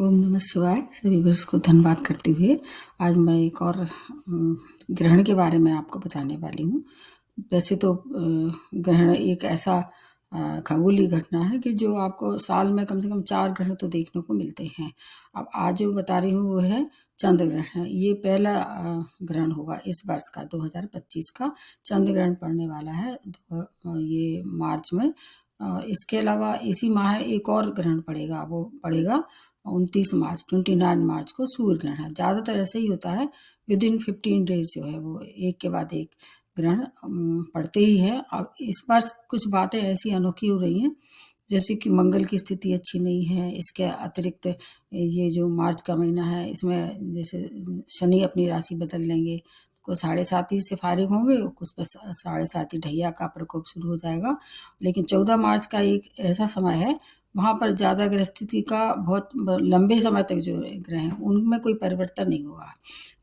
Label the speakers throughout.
Speaker 1: ओम नमः शिवाय। सभी वर्ष को धन्यवाद करते हुए आज मैं एक और ग्रहण के बारे में आपको बताने वाली हूँ। वैसे तो ग्रहण एक ऐसा खगोलीय घटना है कि जो आपको साल में कम से कम 4 ग्रहण तो देखने को मिलते हैं। अब आज जो बता रही हूँ वो है चंद्र ग्रहण। ये पहला ग्रहण होगा इस वर्ष का 2025 का चंद्र ग्रहण पड़ने वाला है ये मार्च में। इसके अलावा इसी माह एक और ग्रहण पड़ेगा, वो पड़ेगा 29 मार्च को सूर्य ग्रहण है। ज़्यादातर ऐसे ही होता है, विदिन 15 डेज जो है वो एक के बाद एक ग्रहण पड़ते ही है। अब इस बार कुछ बातें ऐसी अनोखी हो रही हैं, जैसे कि मंगल की स्थिति अच्छी नहीं है। इसके अतिरिक्त ये जो मार्च का महीना है इसमें जैसे शनि अपनी राशि बदल लेंगे, कुछ 7:30 से फारिग होंगे, कुछ बस 7:30 ढैया का प्रकोप शुरू हो जाएगा। लेकिन 14 मार्च का एक ऐसा समय है वहाँ पर ज़्यादा ग्रह स्थिति का बहुत लंबे समय तक जो ग्रह हैं उनमें कोई परिवर्तन नहीं होगा।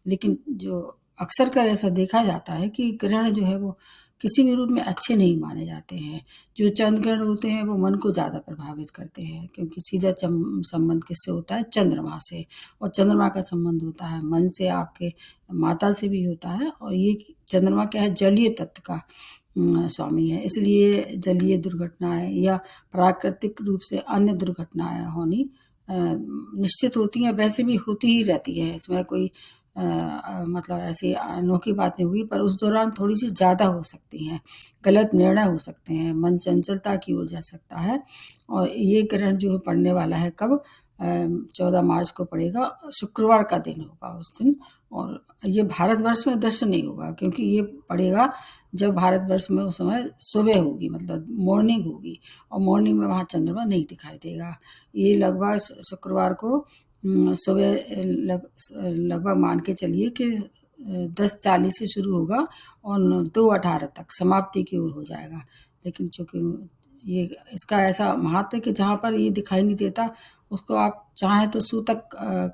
Speaker 1: लेकिन जो अक्सर कर ऐसा देखा जाता है कि ग्रहण जो है वो किसी भी रूप में अच्छे नहीं माने जाते हैं। जो चंद्र ग्रहण होते हैं वो मन को ज़्यादा प्रभावित करते हैं, क्योंकि सीधा संबंध किससे होता है? चंद्रमा से। और चंद्रमा का संबंध होता है मन से, आपके माता से भी होता है। और ये चंद्रमा क्या है? जलीय तत्व का स्वामी है, इसलिए जलीय दुर्घटनाएं या प्राकृतिक रूप से अन्य दुर्घटनाएं होनी निश्चित होती हैं। वैसे भी होती ही रहती है, इसमें कोई मतलब ऐसी अनोखी बात नहीं होगी, पर उस दौरान थोड़ी सी ज़्यादा हो सकती हैं, गलत निर्णय हो सकते हैं, मन चंचलता की ओर जा सकता है। और ये ग्रहण जो है पड़ने वाला है कब? 14 मार्च को पड़ेगा, शुक्रवार का दिन होगा उस दिन। और ये भारतवर्ष में दृश्य नहीं होगा, क्योंकि ये पड़ेगा जब भारतवर्ष में उस समय सुबह होगी, मतलब मॉर्निंग होगी, और मॉर्निंग में वहाँ चंद्रमा नहीं दिखाई देगा। ये लगभग शुक्रवार को सुबह लगभग मान के चलिए कि 10:40 से शुरू होगा और 2:18 तक समाप्ति की ओर हो जाएगा। लेकिन चूंकि ये इसका ऐसा महत्व है कि जहाँ पर ये दिखाई नहीं देता उसको आप चाहें तो सूतक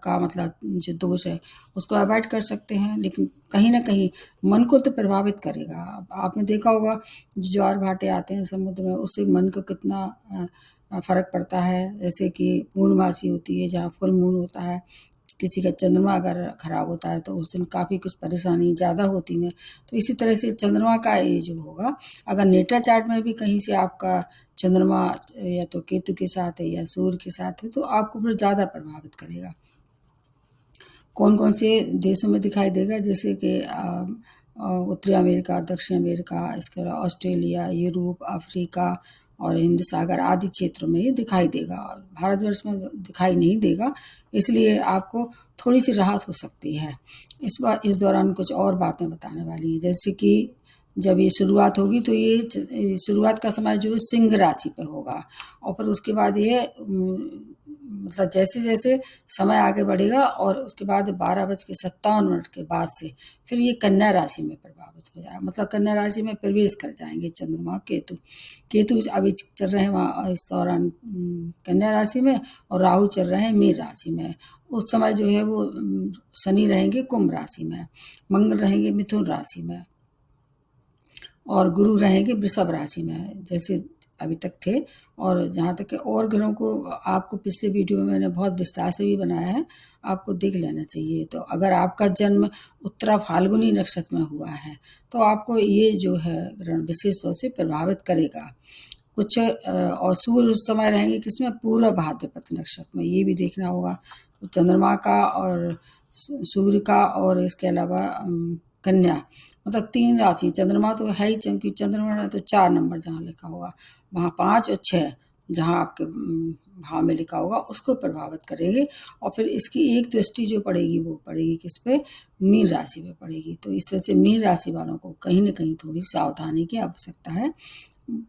Speaker 1: का मतलब जो दोष है उसको अवॉइड कर सकते हैं, लेकिन कहीं ना कहीं मन को तो प्रभावित करेगा। आपने देखा होगा ज्वार भाटे आते हैं समुद्र में, उससे मन को कितना फर्क पड़ता है। जैसे कि पूर्णमासी होती है जहाँ फुल मून होता है, किसी का चंद्रमा अगर खराब होता है तो उस दिन काफ़ी कुछ परेशानी ज़्यादा होती है। तो इसी तरह से चंद्रमा का ये जो होगा, अगर नेटा चार्ट में भी कहीं से आपका चंद्रमा या तो केतु के साथ है या सूर्य के साथ है तो आपको फिर ज़्यादा प्रभावित करेगा। कौन कौन से देशों में दिखाई देगा? जैसे कि उत्तरी अमेरिका, दक्षिण अमेरिका, इसके अलावा ऑस्ट्रेलिया, यूरोप, अफ्रीका और हिंद सागर आदि क्षेत्रों में ये दिखाई देगा। और भारतवर्ष में दिखाई नहीं देगा, इसलिए आपको थोड़ी सी राहत हो सकती है। इस बार इस दौरान कुछ और बातें बताने वाली हैं, जैसे कि जब ये शुरुआत होगी तो ये शुरुआत का समय जो है सिंह राशि पे होगा, और फिर उसके बाद ये मतलब जैसे जैसे समय आगे बढ़ेगा और उसके बाद 12:57 के बाद से फिर ये कन्या राशि में प्रभावित हो जाएगा। मतलब कन्या राशि में प्रवेश कर जाएंगे चंद्रमा केतु अभी चल रहे हैं वहाँ इस दौरान कन्या राशि में, और राहु चल रहे हैं मीन राशि में। उस समय जो है वो शनि रहेंगे कुंभ राशि में, मंगल रहेंगे मिथुन राशि में, और गुरु रहेंगे वृषभ राशि में, जैसे अभी तक थे। और जहाँ तक और ग्रहों को आपको पिछले वीडियो में मैंने बहुत विस्तार से भी बनाया है, आपको देख लेना चाहिए। तो अगर आपका जन्म उत्तरा फाल्गुनी नक्षत्र में हुआ है तो आपको ये जो है ग्रहण विशेष तौर से प्रभावित करेगा। कुछ और सूर्य उस समय रहेंगे किसमें? पूर्व भाद्रपद नक्षत्र में, ये भी देखना होगा। तो चंद्रमा का और सूर्य का और इसके अलावा कन्या, मतलब 3 राशि। चंद्रमा तो है ही, क्योंकि चंद्रमा तो 4 नंबर जहाँ लिखा होगा वहाँ 5 और 6 जहाँ आपके भाव में लिखा होगा उसको प्रभावित करेंगे। और फिर इसकी एक दृष्टि जो पड़ेगी वो पड़ेगी किस पे? मीन राशि पे पड़ेगी। तो इस तरह से मीन राशि वालों को कहीं ना कहीं थोड़ी सावधानी की आवश्यकता है।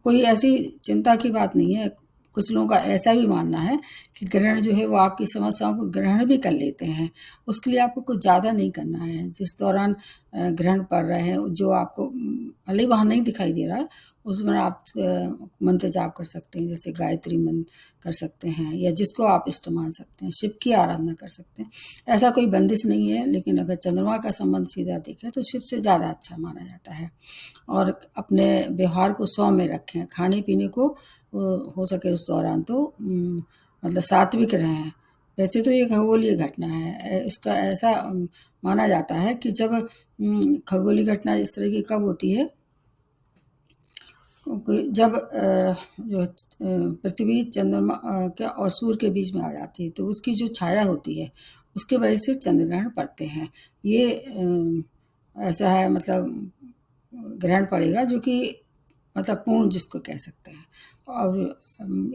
Speaker 1: कोई ऐसी चिंता की बात नहीं है। कुछ लोगों का ऐसा भी मानना है कि ग्रहण जो है वो आपकी समस्याओं को ग्रहण भी कर लेते हैं। उसके लिए आपको कुछ ज़्यादा नहीं करना है। जिस दौरान ग्रहण पड़ रहे हैं, जो आपको भले ही वहाँ नहीं दिखाई दे रहा है, उसमें आप मंत्र जाप कर सकते हैं, जैसे गायत्री मंत्र कर सकते हैं, या जिसको आप इष्ट मान सकते हैं, शिव की आराधना कर सकते हैं। ऐसा कोई बंदिश नहीं है, लेकिन अगर चंद्रमा का संबंध सीधा देखें तो शिव से ज़्यादा अच्छा माना जाता है। और अपने व्यवहार को सौम्य रखें, खाने पीने को हो सके उस दौरान तो मतलब सात्विक रहें, वैसे तो ये खगोलीय घटना है। इसका ऐसा माना जाता है कि जब खगोलीय घटना इस तरह की कब होती है, जब जो पृथ्वी चंद्रमा क्या और सूर्य के बीच में आ जाती है, तो उसकी जो छाया होती है उसके वजह से चंद्र ग्रहण पड़ते हैं। ये ऐसा है, मतलब ग्रहण पड़ेगा जो कि मतलब पूर्ण जिसको कह सकते हैं। और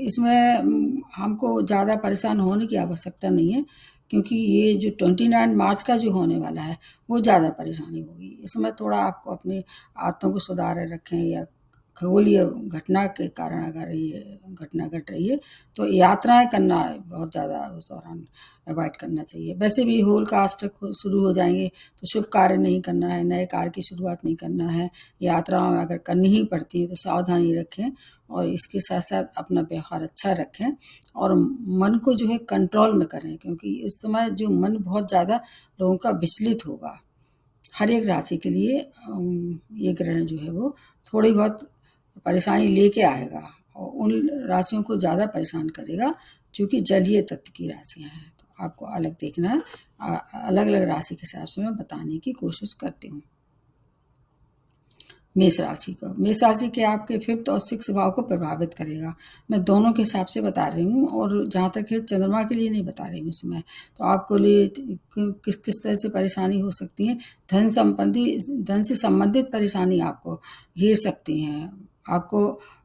Speaker 1: इसमें हमको ज़्यादा परेशान होने की आवश्यकता नहीं है, क्योंकि ये जो 29 मार्च का जो होने वाला है वो ज़्यादा परेशानी होगी। इसमें थोड़ा आपको अपनी आदतों को सुधारे रखें, या खगोलीय घटना के कारण अगर ये घटना घट रही है तो यात्राएं करना बहुत ज़्यादा उस दौरान अवॉइड करना चाहिए। वैसे भी होल कास्ट शुरू हो जाएंगे तो शुभ कार्य नहीं करना है, नए कार्य की शुरुआत नहीं करना है। यात्राओं में अगर करनी ही पड़ती है तो सावधानी रखें, और इसके साथ साथ अपना व्यवहार अच्छा रखें, और मन को जो है कंट्रोल में करें, क्योंकि इस समय जो मन बहुत ज़्यादा लोगों का विचलित होगा। हर एक राशि के लिए ये ग्रहण जो है वो थोड़ी बहुत परेशानी लेके आएगा, और उन राशियों को ज़्यादा परेशान करेगा जो कि जलीय तत्व की राशियाँ हैं। तो आपको अलग देखना है, अलग अलग राशि के हिसाब से मैं बताने की कोशिश करती हूँ। मेष राशि को, मेष राशि के आपके 5th और 6th भाव को प्रभावित करेगा। मैं दोनों के हिसाब से बता रही हूँ, और जहाँ तक है चंद्रमा के लिए नहीं बता रही हूँ इसमें। तो आपको लिए किस किस तरह से परेशानी हो सकती है, धन से संबंधित परेशानी आपको घेर सकती हैं। आपको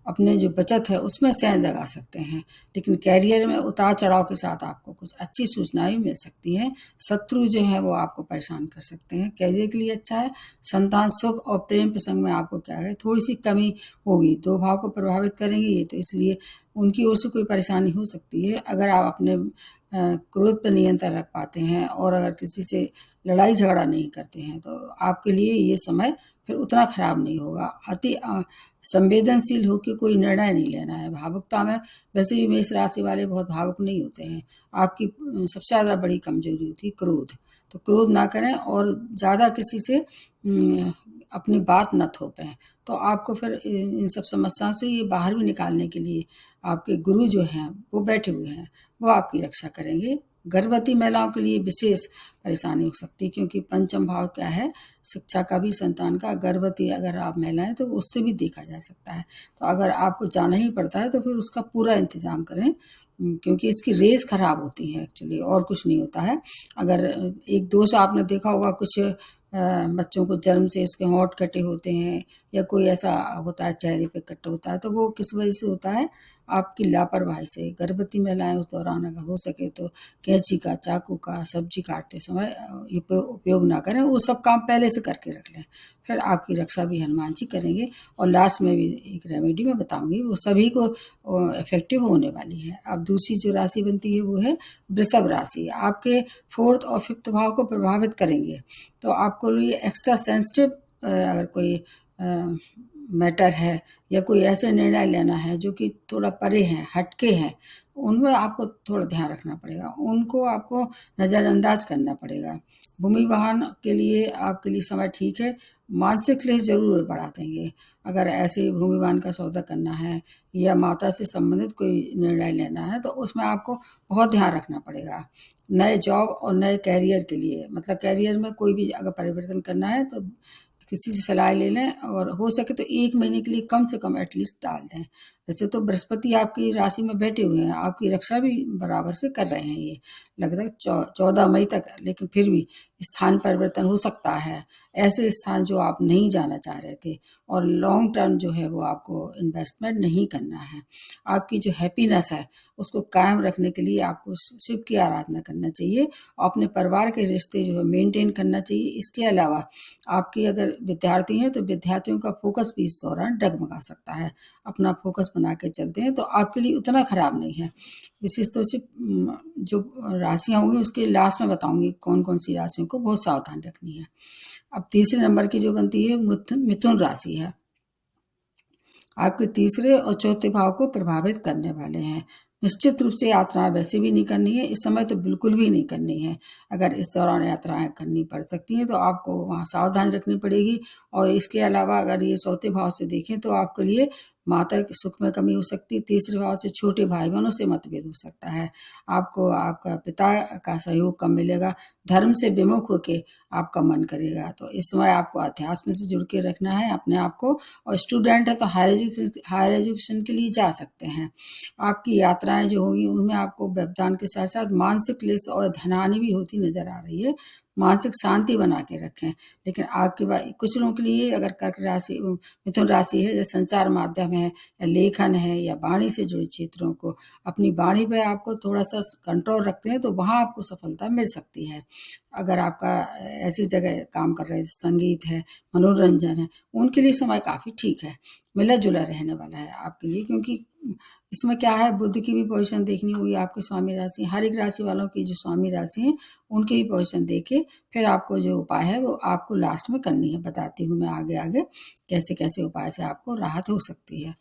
Speaker 1: अपने जो बचत है उसमें सेंध लगा सकते हैं, लेकिन कैरियर में उतार चढ़ाव के साथ आपको कुछ अच्छी सूचनाएं भी मिल सकती हैं। शत्रु जो है वो आपको परेशान कर सकते हैं। कैरियर के लिए अच्छा है। संतान सुख और प्रेम प्रसंग में आपको क्या है, थोड़ी सी कमी होगी। 2 भाव को प्रभावित करेंगे ये, तो इसलिए उनकी ओर से कोई परेशानी हो सकती है। अगर आप अपने क्रोध पर नियंत्रण रख पाते हैं, और अगर किसी से लड़ाई झगड़ा नहीं करते हैं, तो आपके लिए ये समय फिर उतना खराब नहीं होगा। अति संवेदनशील होकर कोई निर्णय नहीं लेना है। भावुकता में, वैसे भी मेष राशि वाले बहुत भावुक नहीं होते हैं। आपकी सबसे ज़्यादा बड़ी कमजोरी होती है क्रोध। तो क्रोध ना करें, और ज़्यादा किसी से अपनी बात न थोपें। तो आपको फिर इन सब समस्याओं से ये बाहर भी निकालने के लिए आपके गुरु जो हैं वो बैठे हुए हैं, वो आपकी रक्षा करेंगे। गर्भवती महिलाओं के लिए विशेष परेशानी हो सकती है, क्योंकि पंचम भाव क्या है, शिक्षा का भी, संतान का। गर्भवती अगर आप महिलाएं तो उससे भी देखा जा सकता है। तो अगर आपको जाना ही पड़ता है तो फिर उसका पूरा इंतजाम करें, क्योंकि इसकी रेस खराब होती है एक्चुअली, और कुछ नहीं होता है। अगर एक दोष आपने देखा होगा, कुछ बच्चों को जन्म से उसके होंठ कटे होते हैं, या कोई ऐसा होता है चेहरे पे कट होता है, तो वो किस वजह से होता है, आपकी लापरवाही से। गर्भवती महिलाएं उस दौरान अगर हो सके तो कैंची का, चाकू का, सब्जी काटते समय उपयोग ना करें। वो सब काम पहले से करके रख लें, फिर आपकी रक्षा भी हनुमान जी करेंगे। और लास्ट में भी एक रेमेडी मैं बताऊंगी, वो सभी को इफेक्टिव होने वाली है। अब दूसरी जो राशि बनती है वो है वृषभ राशि। आपके 4th और 5th भाव को प्रभावित करेंगे। तो आपको लिए एक्स्ट्रा सेंसिटिव अगर कोई मैटर है, या कोई ऐसे निर्णय लेना है जो कि थोड़ा परे हैं, हटके हैं, उनमें आपको थोड़ा ध्यान रखना पड़ेगा। उनको आपको नज़रअंदाज करना पड़ेगा। भूमि वाहन के लिए आपके लिए समय ठीक है। मानसिक क्लेश जरूर बढ़ा देंगे। अगर ऐसे भूमि वाहन का सौदा करना है, या माता से संबंधित कोई निर्णय लेना है, तो उसमें आपको बहुत ध्यान रखना पड़ेगा। नए जॉब और नए कैरियर के लिए, मतलब कैरियर में कोई भी अगर परिवर्तन करना है तो किसी से सलाह ले लें, और हो सके तो 1 महीने के लिए कम से कम एटलीस्ट डाल दें। वैसे तो बृहस्पति आपकी राशि में बैठे हुए हैं, आपकी रक्षा भी बराबर से कर रहे हैं ये लगभग 14 मई तक, लेकिन फिर भी स्थान परिवर्तन हो सकता है। ऐसे स्थान जो आप नहीं जाना चाह रहे थे, और लॉन्ग टर्म जो है वो आपको इन्वेस्टमेंट नहीं करना है। आपकी जो हैप्पीनेस है उसको कायम रखने के लिए आपको शिव की आराधना करना चाहिए, और अपने परिवार के रिश्ते जो है मेंटेन करना चाहिए। इसके अलावा आपके अगर विद्यार्थी हैं तो विद्यार्थियों का फोकस भी इस दौरान डगमगा सकता है। अपना फोकस बना के चलते हैं तो आपके लिए उतना खराब नहीं है। विशेष तौर से जो राशियां होंगी उसके लास्ट में बताऊंगी कौन कौन सी राशियों को बहुत सावधान रखनी है। अब तीसरे नंबर की जो बनती है मिथुन राशि है। आपके तीसरे और चौथे भाव को प्रभावित करने वाले हैं। निश्चित रूप से यात्राएं वैसे भी नहीं करनी है, इस समय तो बिल्कुल भी नहीं करनी है। अगर इस दौरान यात्राएं करनी पड़ सकती हैं तो आपको वहाँ सावधान रखनी पड़ेगी। और इसके अलावा अगर ये चौथे भाव से देखें तो आपके लिए माता के सुख में कमी हो सकती है। तीसरे भाव से छोटे भाई बहनों से मतभेद हो सकता है। आपको आपका पिता का सहयोग कम मिलेगा। धर्म से विमुख होके आपका मन करेगा। तो इस समय आपको अध्यात्म से जुड़ के रखना है अपने आप को। और स्टूडेंट है तो हायर एजुकेशन के लिए जा सकते हैं। आपकी यात्राएं जो होंगी उनमें आपको व्यवधान के साथ साथ मानसिक क्लेश और धनहानि भी होती नजर आ रही है। मानसिक शांति बना के रखें। लेकिन आपके बाद कुछ लोगों के लिए अगर कर्क राशि मिथुन राशि है, जैसे संचार माध्यम है या लेखन है या वाणी से जुड़े क्षेत्रों को, अपनी वाणी पे आपको थोड़ा सा कंट्रोल रखते हैं तो वहाँ आपको सफलता मिल सकती है। अगर आपका ऐसी जगह काम कर रहे हैं, संगीत है, मनोरंजन है, उनके लिए समय काफ़ी ठीक है, मिला जुला रहने वाला है आपके लिए। क्योंकि इसमें क्या है, बुध की भी पोजीशन देखनी होगी आपकी स्वामी राशि। हर एक राशि वालों की जो स्वामी राशि है उनकी भी पोजीशन देके फिर आपको जो उपाय है वो आपको लास्ट में करनी है। बताती हूँ मैं आगे आगे कैसे कैसे उपाय से आपको राहत हो सकती है।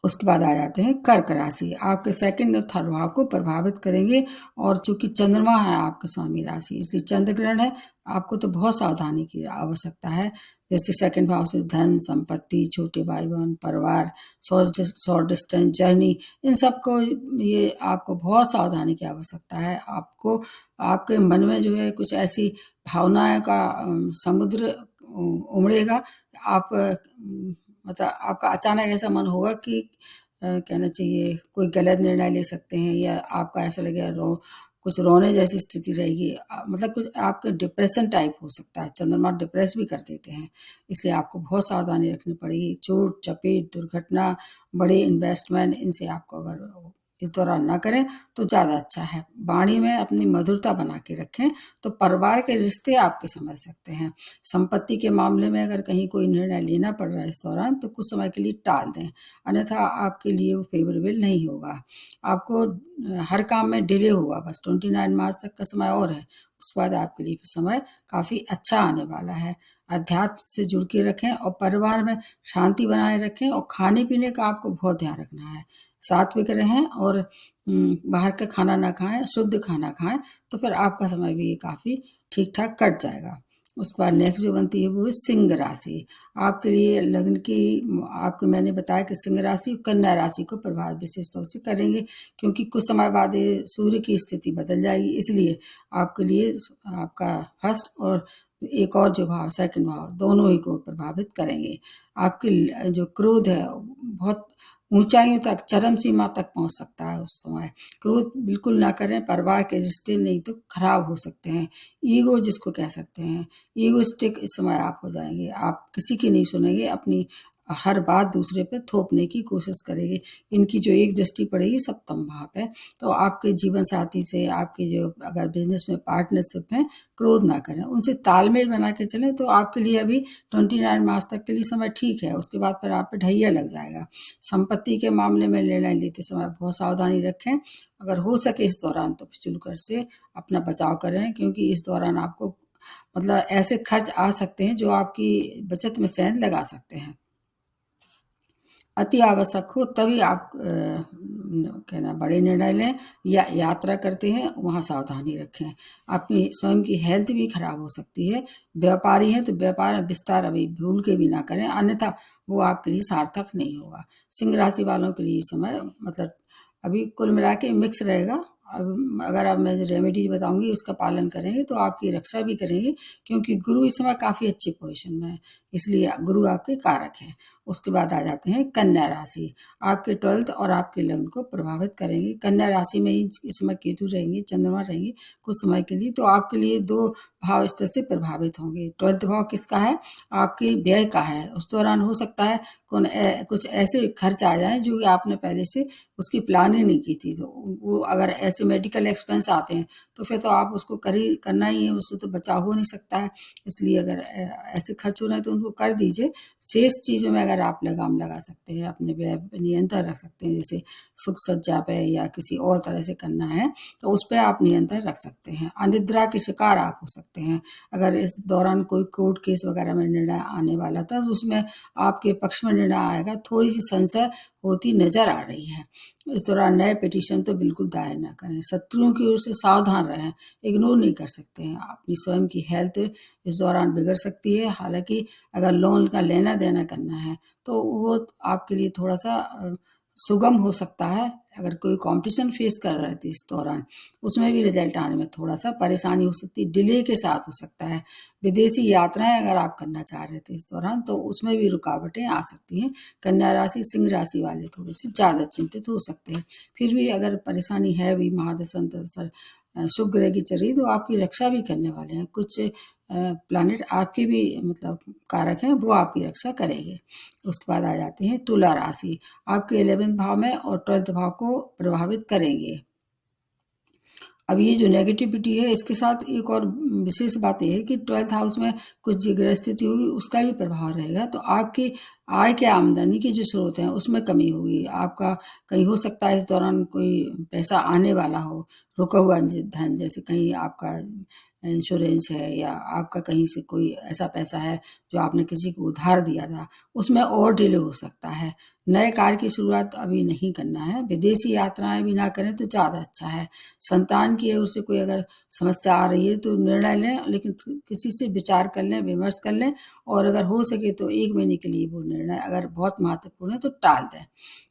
Speaker 1: उसके बाद आ जाते हैं कर्क राशि। आपके सेकंड और थर्ड भाव को प्रभावित करेंगे। और चूंकि चंद्रमा है आपके स्वामी राशि, इसलिए चंद्र ग्रहण है, आपको तो बहुत सावधानी की आवश्यकता है। जैसे सेकंड भाव से धन, संपत्ति, छोटे भाई बहन, परिवार, शॉर्ट डिस्टेंस जर्नी, इन सब को ये आपको बहुत सावधानी की आवश्यकता है। आपको आपके मन में जो है कुछ ऐसी भावनाएं का समुद्र उमड़ेगा। आप मतलब आपका अचानक ऐसा मन होगा कि कहना चाहिए कोई गलत निर्णय ले सकते हैं, या आपका ऐसा लगेगा कुछ रोने जैसी स्थिति रहेगी। मतलब कुछ आपके डिप्रेशन टाइप हो सकता है। चंद्रमा डिप्रेस भी कर देते हैं, इसलिए आपको बहुत सावधानी रखनी पड़ेगी। चोट चपेट, दुर्घटना, बड़े इन्वेस्टमेंट, इनसे आपको अगर इस दौरान ना करें तो ज़्यादा अच्छा है। वाणी में अपनी मधुरता बना के रखें तो परिवार के रिश्ते आपके समझ सकते हैं। संपत्ति के मामले में अगर कहीं कोई निर्णय लेना पड़ रहा है इस दौरान तो कुछ समय के लिए टाल दें, अन्यथा आपके लिए वो फेवरेबल नहीं होगा। आपको हर काम में डिले होगा। बस 29 मार्च तक का समय और है, उसके बाद आपके लिए समय काफ़ी अच्छा आने वाला है। अध्यात्म से जुड़ के रखें और परिवार में शांति बनाए रखें। और खाने पीने का आपको बहुत ध्यान रखना है। सात्विक रहें और बाहर का खाना ना खाएं, शुद्ध खाना खाएं, तो फिर आपका समय भी काफ़ी ठीक ठाक कट जाएगा। उसके बाद नेक्स्ट जो बनती है वो है सिंह राशि। आपके लिए लग्न की आपको मैंने बताया कि सिंह राशि कन्या राशि को प्रभावित विशेष तौर से करेंगे, क्योंकि कुछ समय बाद ये सूर्य की स्थिति बदल जाएगी। इसलिए आपके लिए आपका फर्स्ट और एक और जो भाव सेकंड भाव दोनों ही को प्रभावित करेंगे। आपकी जो क्रोध है बहुत ऊंचाइयों तक, चरम सीमा तक पहुंच सकता है उस समय। क्रोध बिल्कुल ना करें, परिवार के रिश्ते नहीं तो खराब हो सकते हैं। ईगो जिसको कह सकते हैं, ईगोइस्टिक इस समय आप हो जाएंगे। आप किसी की नहीं सुनेंगे, अपनी हर बात दूसरे पे थोपने की कोशिश करेंगे। इनकी जो एक दृष्टि पड़ेगी सप्तम भाव पे, तो आपके जीवन साथी से, आपके जो अगर बिजनेस में पार्टनरशिप है, क्रोध ना करें, उनसे तालमेल बना के चलें तो आपके लिए अभी 29 मार्च तक के लिए समय ठीक है। उसके बाद फिर आप पे ढैया लग जाएगा। संपत्ति के मामले में निर्णय लेते समय बहुत सावधानी रखें। अगर हो सके इस दौरान तो फिजूल खर्च से अपना बचाव करें, क्योंकि इस दौरान आपको मतलब ऐसे खर्च आ सकते हैं जो आपकी बचत में सेंध लगा सकते हैं। अति आवश्यक हो तभी आप कहना बड़े निर्णय लें या यात्रा करते हैं, वहाँ सावधानी रखें। अपनी स्वयं की हेल्थ भी खराब हो सकती है। व्यापारी हैं तो व्यापार में विस्तार अभी भूल के भी ना करें, अन्यथा वो आपके लिए सार्थक नहीं होगा। सिंह राशि वालों के लिए समय मतलब अभी कुल मिला के मिक्स रहेगा। अब अगर आप मैं रेमेडीज बताऊंगी उसका पालन करेंगे तो आपकी रक्षा भी करेंगे, क्योंकि गुरु इस समय काफ़ी अच्छी पोजीशन में है, इसलिए गुरु आपके कारक हैं। उसके बाद आ जाते हैं कन्या राशि। आपके 12th और आपके लग्न को प्रभावित करेंगे। कन्या राशि में ही इस समय केतु रहेंगे, चंद्रमा रहेंगे कुछ समय के लिए, तो आपके लिए 2 भाव इस तरह से प्रभावित होंगे। 12th भाव किसका है? आपके व्यय का है। उस दौरान हो सकता है कुछ ऐसे खर्च आ जाएं जो कि आपने पहले से उसकी प्लानिंग नहीं की थी। तो वो अगर ऐसे मेडिकल एक्सपेंस आते हैं तो फिर तो आप उसको करना ही है, उससे तो बचाव हो नहीं सकता है। इसलिए अगर ऐसे खर्च हो रहे हैं तो उनको कर दीजिए। शेष चीज़ों में अगर आप लगाम लगा सकते हैं, अपने व्यय पे नियंत्रण रख सकते हैं, जैसे सुख सज्जा पे या किसी और तरह से करना है तो उस पर आप नियंत्रण रख सकते हैं। अनिद्रा के शिकार आप हो सकते हैं। अगर इस दौरान कोई कोर्ट केस वगैरह में निर्णय आने वाला था तो उसमें आपके पक्ष में निर्णय आएगा, थोड़ी सी संशय होती नजर आ रही है। इस दौरान नए पिटीशन तो बिल्कुल दायर ना करें। शत्रुओं की ओर से सावधान रहें, इग्नोर नहीं कर सकते हैं। अपनी स्वयं की हेल्थ इस दौरान बिगड़ सकती है। हालांकि अगर लोन का लेना देना करना है तो वो आपके लिए थोड़ा सा सुगम हो सकता है। अगर कोई कंपटीशन फेस कर रहे थे इस दौरान, उसमें भी रिजल्ट आने में थोड़ा सा परेशानी हो सकती है, डिले के साथ हो सकता है। विदेशी यात्राएं अगर आप करना चाह रहे थे इस दौरान, तो उसमें भी रुकावटें आ सकती हैं। कन्या राशि, सिंह राशि वाले थोड़े से ज़्यादा चिंतित हो सकते हैं। फिर भी अगर परेशानी है भी, महादशा अंतर्दशा शुभ ग्रह की चल रही, तो आपकी रक्षा भी करने वाले हैं। कुछ प्लैनेट आपके भी मतलब कारक हैं, वो आपकी रक्षा करेंगे। उसके बाद आ जाते हैं तुला राशि। आपके 11वें भाव में और 12वें भाव को प्रभावित करेंगे। अब ये जो नेगेटिविटी है, इसके साथ एक और विशेष बात यह है कि 12th हाउस में कुछ ग्रह स्थिति होगी, उसका भी प्रभाव रहेगा। तो आपकी आय के आमदनी के जो स्रोत हैं उसमें कमी होगी। आपका कहीं हो सकता है इस दौरान कोई पैसा आने वाला हो, रुका हुआ धन, जैसे कहीं आपका इंश्योरेंस है या आपका कहीं से कोई ऐसा पैसा है जो आपने किसी को उधार दिया था, उसमें और डिले हो सकता है। नए कार्य की शुरुआत अभी नहीं करना है। विदेशी यात्राएं भी ना करें तो ज़्यादा अच्छा है। संतान की ओर से कोई अगर समस्या आ रही है तो निर्णय लें, लेकिन किसी से विचार कर लें, विमर्श कर लें, और अगर हो सके तो 1 महीने के लिए वो निर्णय अगर बहुत महत्वपूर्ण है तो टाल दें।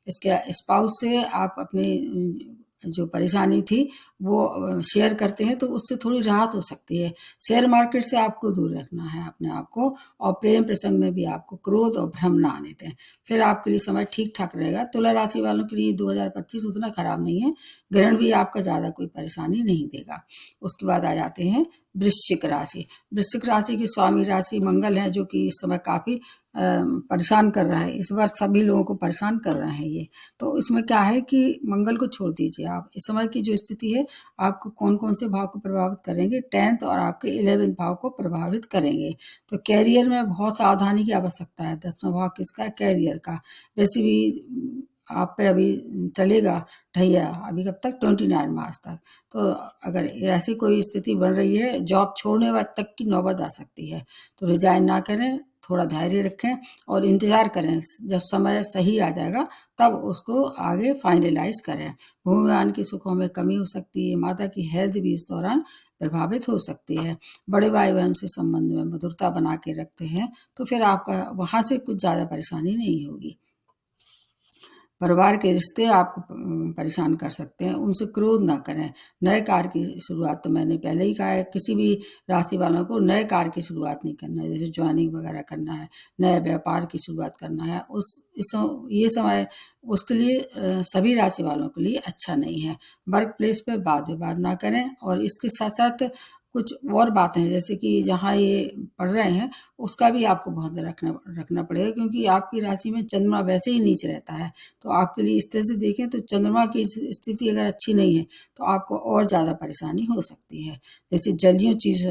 Speaker 1: इसके स्पाउस से आप अपनी जो परेशानी थी वो शेयर करते हैं तो उससे थोड़ी राहत हो सकती है। शेयर मार्केट से आपको दूर रखना है अपने आप को, और प्रेम प्रसंग में भी आपको क्रोध और भ्रम ना आने दें, फिर आपके लिए समय ठीक ठाक रहेगा। तुला राशि वालों के लिए 2025 उतना खराब नहीं है। ग्रहण भी आपका ज़्यादा कोई परेशानी नहीं देगा। उसके बाद आ जाते हैं वृश्चिक राशि। वृश्चिक राशि की स्वामी राशि मंगल है, जो कि इस समय काफ़ी परेशान कर रहा है। इस बार सभी लोगों को परेशान कर रहे हैं ये। तो इसमें क्या है कि मंगल को छोड़ दीजिए आप। इस समय की जो स्थिति है, आपको कौन कौन से भाव को प्रभावित करेंगे? 10th और आपके 11वें भाव को प्रभावित करेंगे। तो कैरियर में बहुत सावधानी की आवश्यकता है। 10वां भाव किसका है? कैरियर का। वैसे भी आप पे अभी चलेगा ढैया, अभी कब तक? 29 मार्च तक। तो अगर ऐसी कोई स्थिति बन रही है, जॉब छोड़ने तक की नौबत आ सकती है। तो रिजाइन ना करें, थोड़ा धैर्य रखें और इंतज़ार करें। जब समय सही आ जाएगा तब उसको आगे फाइनलाइज करें। भूमिवान की सुखों में कमी हो सकती है। माता की हेल्थ भी इस दौरान प्रभावित हो सकती है। बड़े भाई बहन से संबंध में मधुरता बना के रखते हैं तो फिर आपका वहाँ से कुछ ज़्यादा परेशानी नहीं होगी। परिवार के रिश्ते आपको परेशान कर सकते हैं, उनसे क्रोध ना करें। नए कार्य की शुरुआत, तो मैंने पहले ही कहा है, किसी भी राशि वालों को नए कार्य की शुरुआत नहीं करना है, जैसे ज्वाइनिंग वगैरह करना है, नए व्यापार की शुरुआत करना है। ये समय उसके लिए सभी राशि वालों के लिए अच्छा नहीं है। वर्क प्लेस पे वाद विवाद ना करें, और इसके साथ साथ कुछ और बातें हैं, जैसे कि जहाँ ये पढ़ रहे हैं उसका भी आपको बहुत रखना पड़ेगा, क्योंकि आपकी राशि में चंद्रमा वैसे ही नीच रहता है। तो आपके लिए इस तरह से देखें तो चंद्रमा की स्थिति अगर अच्छी नहीं है तो आपको और ज़्यादा परेशानी हो सकती है। जैसे जलीय चीज़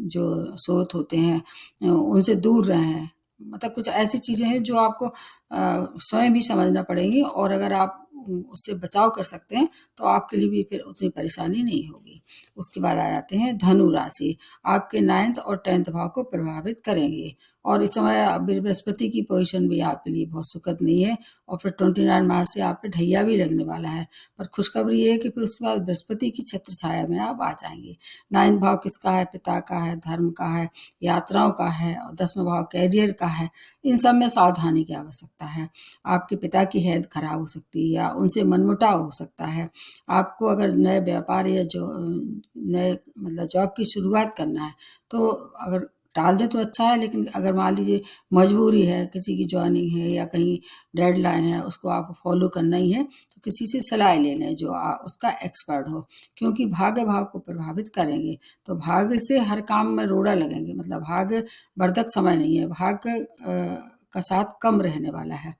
Speaker 1: जो स्रोत होते हैं उनसे दूर रहें। मतलब कुछ ऐसी चीज़ें हैं जो आपको स्वयं भी समझना पड़ेंगी, और अगर आप उससे बचाव कर सकते हैं तो आपके लिए भी फिर उतनी परेशानी नहीं होगी। उसके बाद आ जाते हैं धनु राशि। आपके 9th और 10th भाव को प्रभावित करेंगे, और इस समय बृहस्पति की पोजीशन भी आपके लिए बहुत सुखद नहीं है, और फिर 29 मार्च से आप पे ढैया भी लगने वाला है। पर खुशखबरी ये है कि फिर उसके बाद बृहस्पति की छत्र छाया में आप आ जाएंगे। 9th भाव किसका है? पिता का है, धर्म का है, यात्राओं का है, और 10वां भाव कैरियर का है। इन सब में सावधानी की आवश्यकता है। आपके पिता की हेल्थ खराब हो सकती है या उनसे मनमुटाव हो सकता है। आपको अगर नए व्यापार या जो नए मतलब जॉब की शुरुआत करना है तो अगर टाल दे तो अच्छा है, लेकिन अगर मान लीजिए मजबूरी है, किसी की जॉइनिंग है या कहीं डेडलाइन है, उसको आपको फॉलो करना ही है, तो किसी से सलाह ले लें जो उसका एक्सपर्ट हो, क्योंकि भाग्य भाव को प्रभावित करेंगे। तो भाग्य से हर काम में रोड़ा लगेंगे, मतलब भाग्य वर्धक समय नहीं है, भाग्य का साथ कम रहने वाला है।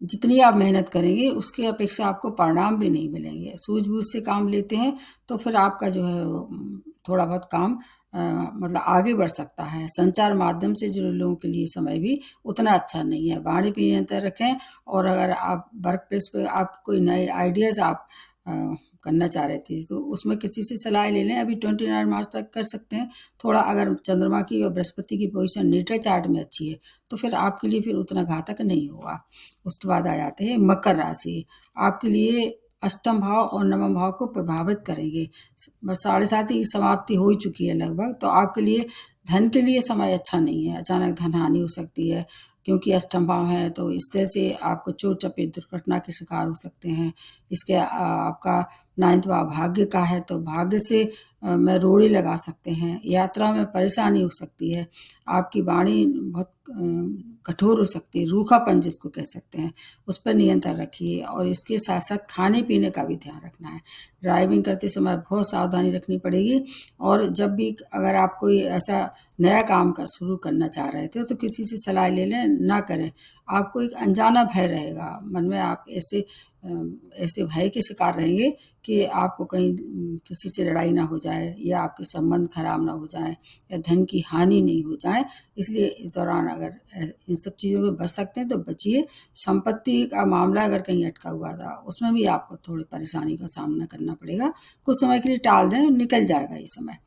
Speaker 1: जितनी आप मेहनत करेंगे उसकी अपेक्षा आपको परिणाम भी नहीं मिलेंगे। सूझबूझ से काम लेते हैं तो फिर आपका जो है वो थोड़ा बहुत काम मतलब आगे बढ़ सकता है। संचार माध्यम से जुड़े लोगों के लिए समय भी उतना अच्छा नहीं है। वाणी पे नियंत्रण रखें, और अगर आप वर्क प्लेस पे आप कोई नए आइडियाज़ आप करना चाह रहे थे तो उसमें किसी से सलाह ले लें। अभी 29 मार्च तक कर सकते हैं। थोड़ा अगर चंद्रमा की और बृहस्पति की पोजीशन नेटल चार्ट में अच्छी है तो फिर आपके लिए फिर उतना घातक नहीं होगा। उसके बाद आ जाते हैं मकर राशि। आपके लिए अष्टम भाव और नवम भाव को प्रभावित करेंगे। बस 7.5 की समाप्ति हो ही चुकी है लगभग, तो आपके लिए धन के लिए समय अच्छा नहीं है। अचानक धन हानि हो सकती है, क्योंकि अष्टम भाव है तो इस तरह से आपको चोट चपेट दुर्घटना के शिकार हो सकते हैं। इसके आपका 9th भाव भाग्य का है तो भाग्य से में रोड़े लगा सकते हैं, यात्रा में परेशानी हो सकती है, आपकी वाणी बहुत कठोर हो सकती है, रूखापन जिसको कह सकते हैं, उस पर नियंत्रण रखिए और इसके साथ साथ खाने पीने का भी ध्यान रखना है। ड्राइविंग करते समय बहुत सावधानी रखनी पड़ेगी और जब भी अगर आप कोई ऐसा नया काम शुरू करना चाह रहे थे तो किसी से सलाह ले लें, ना करें। आपको एक अनजाना भय रहेगा मन में, आप ऐसे भय के शिकार रहेंगे कि आपको कहीं किसी से लड़ाई ना हो जाए या आपके संबंध खराब ना हो जाए या धन की हानि नहीं हो जाए। इसलिए इस दौरान अगर इन सब चीज़ों से बच सकते हैं तो बचिए। संपत्ति का मामला अगर कहीं अटका हुआ था उसमें भी आपको थोड़ी परेशानी का सामना करना पड़ेगा, कुछ समय के लिए टाल दें, निकल जाएगा ये समय।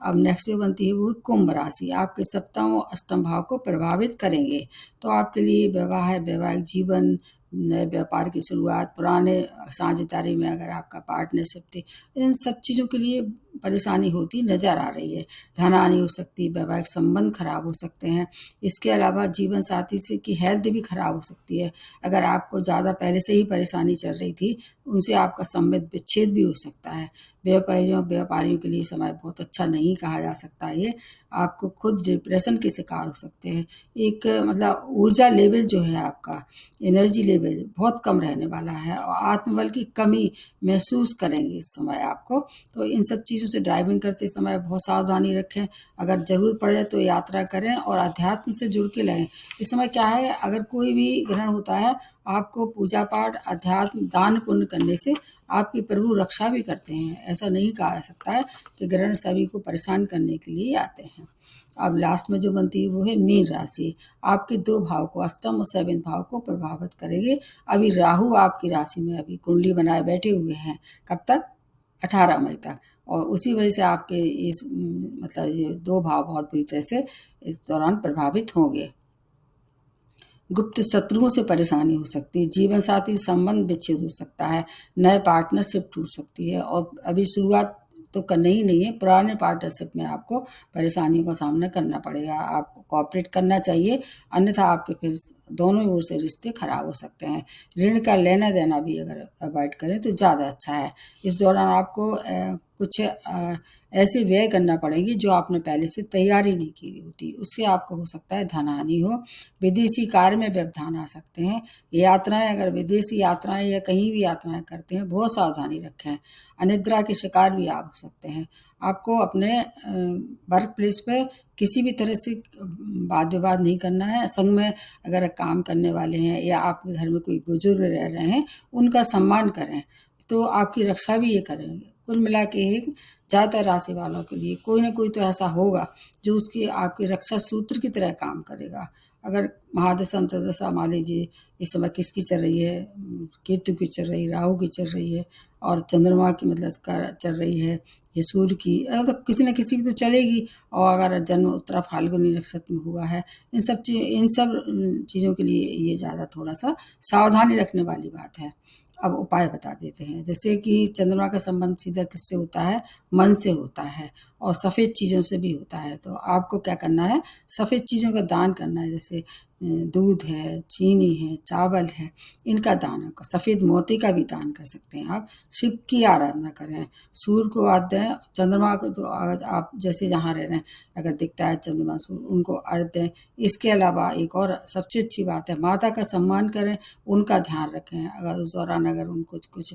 Speaker 1: अब नेक्स्ट जो बनती है वो कुंभ राशि, आपके सप्तम और अष्टम भाव को प्रभावित करेंगे। तो आपके लिए वैवाहिक जीवन, नए व्यापार की शुरुआत, पुराने साझेदारी में अगर आपका पार्टनरशिप थी, इन सब चीज़ों के लिए परेशानी होती नज़र आ रही है। धन हानि हो सकती है, वैवाहिक संबंध खराब हो सकते हैं। इसके अलावा जीवन साथी से की हेल्थ भी खराब हो सकती है। अगर आपको ज़्यादा पहले से ही परेशानी चल रही थी उनसे आपका संबंध विच्छेद भी हो सकता है। व्यापारियों के लिए समय बहुत अच्छा नहीं कहा जा सकता है। ये आपको खुद डिप्रेशन के शिकार हो सकते हैं। एक मतलब ऊर्जा लेवल जो है आपका, एनर्जी लेवल बहुत कम रहने वाला है और आत्मबल की कमी महसूस करेंगे इस समय आपको। तो इन सब चीज़ों से ड्राइविंग करते समय बहुत सावधानी रखें। अगर ज़रूरत पड़े तो यात्रा करें और अध्यात्म से जुड़ के रहें। इस समय क्या है, अगर कोई भी ग्रहण होता है आपको पूजा पाठ, अध्यात्म, दान पुण्य करने से आपकी प्रभु रक्षा भी करते हैं। ऐसा नहीं कहा जा सकता है कि ग्रहण सभी को परेशान करने के लिए आते हैं। अब लास्ट में जो बनती है वो है मीन राशि, आपके 2 भाव को, अष्टम और 7th भाव को प्रभावित करेंगे। अभी राहु आपकी राशि में अभी कुंडली बनाए बैठे हुए हैं, कब तक? 18 मई तक। और उसी वजह से आपके इस मतलब ये 2 भाव बहुत बुरी तरह से इस दौरान प्रभावित होंगे। गुप्त शत्रुओं से परेशानी हो सकती है, जीवन साथी संबंध विच्छेद हो सकता है, नए पार्टनरशिप टूट सकती है और अभी शुरुआत तो करनी ही नहीं है, पुराने पार्टनरशिप में आपको परेशानियों का सामना करना पड़ेगा। आपको कोऑपरेट करना चाहिए, अन्यथा आपके फिर दोनों ओर से रिश्ते खराब हो सकते हैं। ऋण का लेना देना भी अगर अवॉइड करें तो ज़्यादा अच्छा है। इस दौरान आपको कुछ ऐसे व्यय करना पड़ेंगे जो आपने पहले से तैयारी नहीं की हुई होती, उससे आपको हो सकता है धन हानि हो। विदेशी कार्य में व्यवधान आ सकते हैं। यात्राएं, अगर विदेशी यात्राएं या कहीं भी यात्राएं करते हैं बहुत सावधानी रखें। अनिद्रा के शिकार भी आप हो सकते हैं। आपको अपने वर्क प्लेस पे किसी भी तरह से वाद विवाद नहीं करना है। संग में अगर काम करने वाले हैं या आपके घर में कोई बुजुर्ग रह रहे हैं उनका सम्मान करें, तो आपकी रक्षा भी ये करेंगे। कुल मिला के एक ज़्यादातर राशि वालों के लिए कोई ना कोई तो ऐसा होगा जो उसकी आपकी रक्षा सूत्र की तरह काम करेगा। अगर महादशा अंतर्दशा मान लीजिए इस समय किसकी चल रही है, केतु की चल रही है, राहु की चल रही है और चंद्रमा की मतलब चल रही है, ये सूर्य की, मतलब किसी न किसी की तो चलेगी। और अगर जन्म उत्तरा फाल्गुनी नक्षत्र में हुआ है, इन सब चीज़ों के लिए ये ज़्यादा थोड़ा सा सावधानी रखने वाली बात है। अब उपाय बता देते हैं, जैसे कि चंद्रमा का संबंध सीधा किससे होता है? मन से होता है और सफ़ेद चीज़ों से भी होता है। तो आपको क्या करना है, सफ़ेद चीज़ों का दान करना है, जैसे दूध है, चीनी है, चावल है, इनका दान। सफ़ेद मोती का भी दान कर सकते हैं आप। शिव की आराधना करें, सूर्य को अर्घ्य दें, चंद्रमा को तो अगर आप जैसे जहाँ रह रहे हैं अगर दिखता है चंद्रमा सूर्य उनको अर्घ्य दें। इसके अलावा एक और सबसे अच्छी बात है, माता का सम्मान करें, उनका ध्यान रखें। अगर उस दौरान अगर उनको कुछ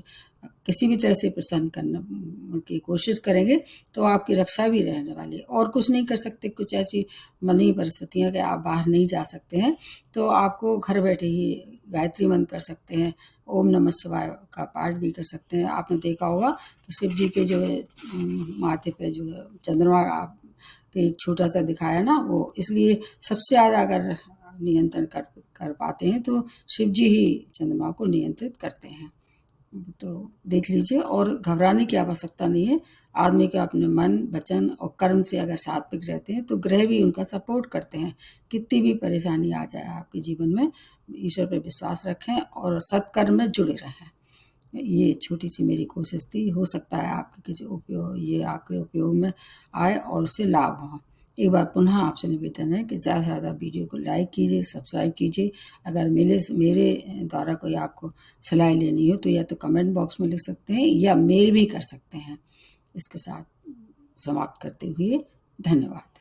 Speaker 1: किसी भी तरह से प्रसन्न करने की कोशिश करेंगे तो आपकी रक्षा भी रहने वाली है। और कुछ नहीं कर सकते, कुछ ऐसी मनी परिस्थितियाँ कि आप बाहर नहीं जा सकते हैं तो आपको घर बैठे ही गायत्री मंत्र कर सकते हैं, ओम नमः शिवाय का पाठ भी कर सकते हैं। आपने देखा होगा कि शिव जी के जो है माथे पे जो है चंद्रमा आप एक छोटा सा दिखाया ना, वो इसलिए सबसे ज़्यादा अगर नियंत्रण कर पाते हैं तो शिव जी ही चंद्रमा को नियंत्रित करते हैं। तो देख लीजिए, और घबराने की आवश्यकता नहीं है। आदमी के अपने मन, वचन और कर्म से अगर सात्विक रहते हैं तो ग्रह भी उनका सपोर्ट करते हैं। कितनी भी परेशानी आ जाए आपके जीवन में, ईश्वर पर विश्वास रखें और सत्कर्म में जुड़े रहें। ये छोटी सी मेरी कोशिश थी, हो सकता है आपके किसी उपयोग ये आपके उपयोग में आए और उससे लाभ हो। एक बार पुनः आपसे निवेदन है कि ज़्यादा से ज़्यादा वीडियो को लाइक कीजिए, सब्सक्राइब कीजिए। अगर मेरे द्वारा कोई आपको सलाह लेनी हो तो या तो कमेंट बॉक्स में लिख सकते हैं या मेल भी कर सकते हैं। इसके साथ समाप्त करते हुए धन्यवाद।